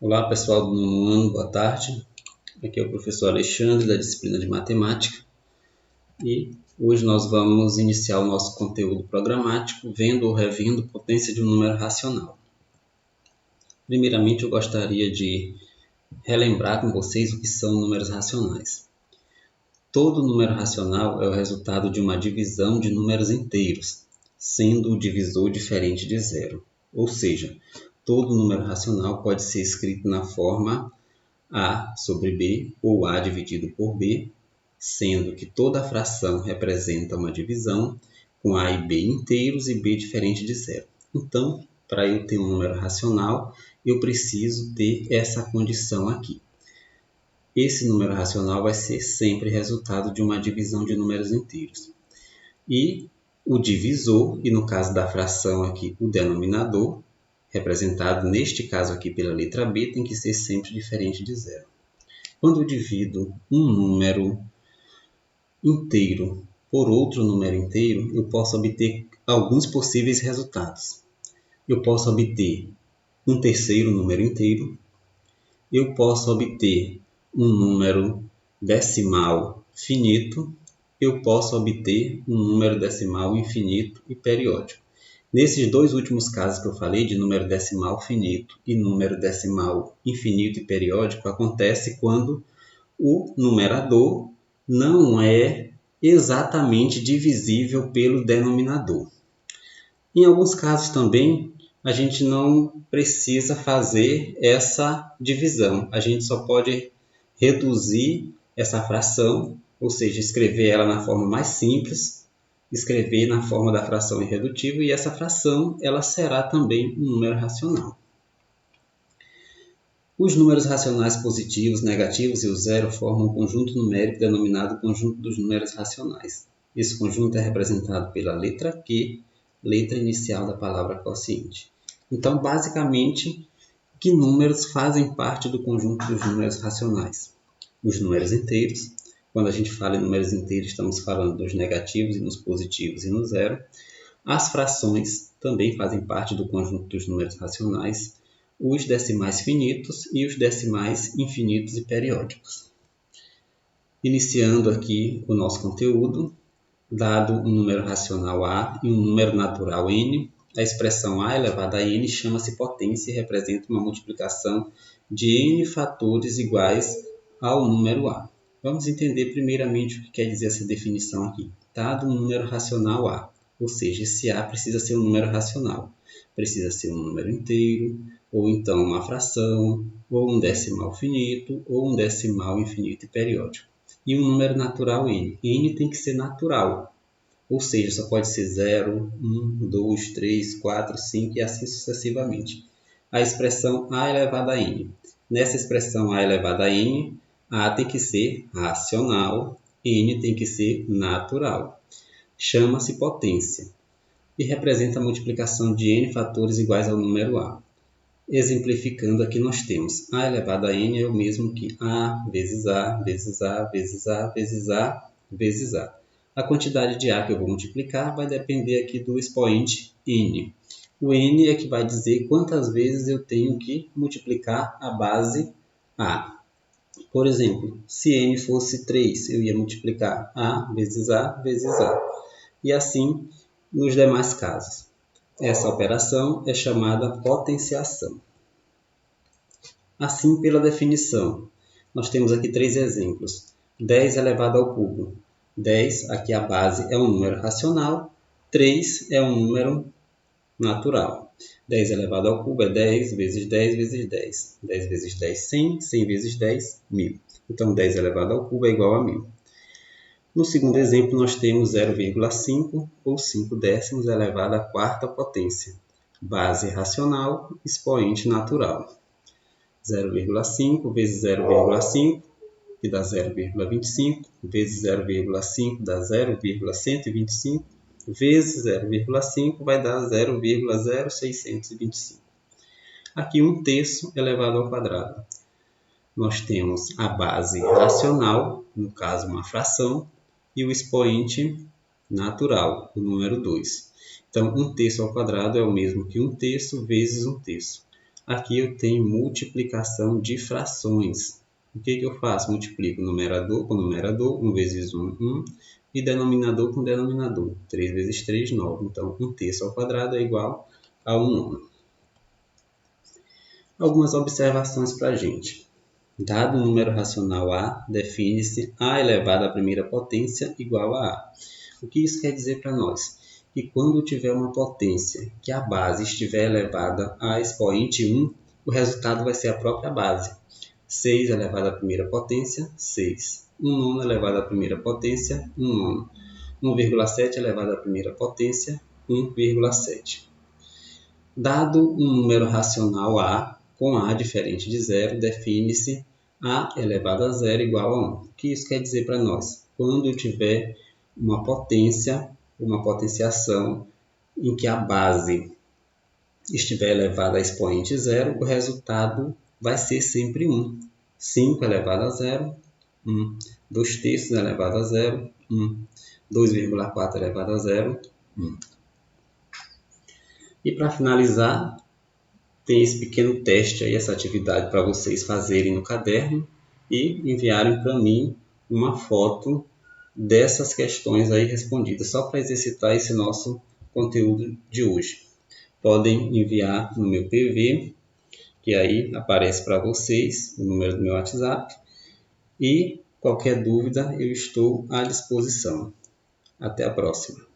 Olá pessoal do nono ano, boa tarde. Aqui é o professor Alexandre da disciplina de Matemática e hoje nós vamos iniciar o nosso conteúdo programático vendo ou revendo potência de um número racional. Primeiramente eu gostaria de relembrar com vocês o que são números racionais. Todo número racional é o resultado de uma divisão de números inteiros, sendo o divisor diferente de zero. Ou seja, todo número racional pode ser escrito na forma A sobre B ou A dividido por B, sendo que toda fração representa uma divisão com A e B inteiros e B diferente de zero. Então, para eu ter um número racional, eu preciso ter essa condição aqui. Esse número racional vai ser sempre resultado de uma divisão de números inteiros. E o divisor, e no caso da fração aqui, o denominador, representado neste caso aqui pela letra B, tem que ser sempre diferente de zero. Quando eu divido um número inteiro por outro número inteiro, eu posso obter alguns possíveis resultados. Eu posso obter um terceiro número inteiro, eu posso obter um número decimal finito, eu posso obter um número decimal infinito e periódico. Nesses dois últimos casos que eu falei, de número decimal finito e número decimal infinito e periódico, acontece quando o numerador não é exatamente divisível pelo denominador. Em alguns casos também, a gente não precisa fazer essa divisão. A gente só pode reduzir essa fração, ou seja, escrever ela na forma mais simples, escrever na forma da fração irredutível, e essa fração ela será também um número racional. Os números racionais positivos, negativos e o zero formam um conjunto numérico denominado conjunto dos números racionais. Esse conjunto é representado pela letra Q, letra inicial da palavra quociente. Então, basicamente, que números fazem parte do conjunto dos números racionais? Os números inteiros. Quando a gente fala em números inteiros, estamos falando dos negativos e nos positivos e no zero. As frações também fazem parte do conjunto dos números racionais, os decimais finitos e os decimais infinitos e periódicos. Iniciando aqui o nosso conteúdo, dado um número racional A e um número natural N, a expressão A elevado a N chama-se potência e representa uma multiplicação de N fatores iguais ao número A. Vamos entender primeiramente o que quer dizer essa definição aqui. Dado um número racional A, ou seja, esse A precisa ser um número racional. Precisa ser um número inteiro, ou então uma fração, ou um decimal finito, ou um decimal infinito e periódico. E um número natural N. N tem que ser natural, ou seja, só pode ser 0, 1, 2, 3, 4, 5 e assim sucessivamente. A expressão A elevado a N. Nessa expressão A elevado a N, A tem que ser racional, N tem que ser natural. Chama-se potência e representa a multiplicação de N fatores iguais ao número A. Exemplificando, aqui nós temos A elevado a N é o mesmo que A vezes A, vezes A, vezes A, vezes A, vezes A. A quantidade de A que eu vou multiplicar vai depender aqui do expoente N. O N é que vai dizer quantas vezes eu tenho que multiplicar a base A. Por exemplo, se N fosse 3, eu ia multiplicar A vezes A vezes A. E assim nos demais casos. Essa operação é chamada potenciação. Assim, pela definição, nós temos aqui três exemplos. 10 elevado ao cubo. 10, aqui a base é um número racional. 3 é um número natural. 10 elevado ao cubo é 10 vezes 10 vezes 10. 10 vezes 10, 100. 100 vezes 10, 1000. Então, 10 elevado ao cubo é igual a 1000. No segundo exemplo, nós temos 0,5 ou 5 décimos elevado à quarta potência. Base racional, expoente natural. 0,5 vezes 0,5, que dá 0,25, vezes 0,5 dá 0,125, vezes 0,5 vai dar 0,0625. Aqui 1/3 elevado ao quadrado. Nós temos a base racional, no caso uma fração, e o expoente natural, o número 2. Então, 1/3 ao quadrado é o mesmo que 1/3 vezes 1/3. Aqui eu tenho multiplicação de frações. O que eu faço? Multiplico numerador com numerador, 1 vezes 1, 1, e denominador com denominador, 3 vezes 3, 9. Então, 1/3 ao quadrado é igual a 1/9. Algumas observações para a gente. Dado o número racional A, define-se A elevado à primeira potência igual a A. O que isso quer dizer para nós? Que quando tiver uma potência que a base estiver elevada a expoente 1, o resultado vai ser a própria base. 6 elevado à primeira potência, 6. 1/9 elevado à primeira potência, 1/9. 1,7 elevado à primeira potência, 1,7. Dado um número racional A, com A diferente de zero, define-se A elevado a zero igual a 1. O que isso quer dizer para nós? Quando eu tiver uma potência, uma potenciação em que a base estiver elevada a expoente zero, o resultado vai ser sempre 1. 5 elevado a zero, 1. 2/3 elevado a zero, 1. 2,4 elevado a zero, 1. E para finalizar, tem esse pequeno teste aí, essa atividade para vocês fazerem no caderno e enviarem para mim uma foto dessas questões aí respondidas, só para exercitar esse nosso conteúdo de hoje. Podem enviar no meu PV, que aí aparece para vocês o número do meu WhatsApp, e qualquer dúvida eu estou à disposição. Até a próxima.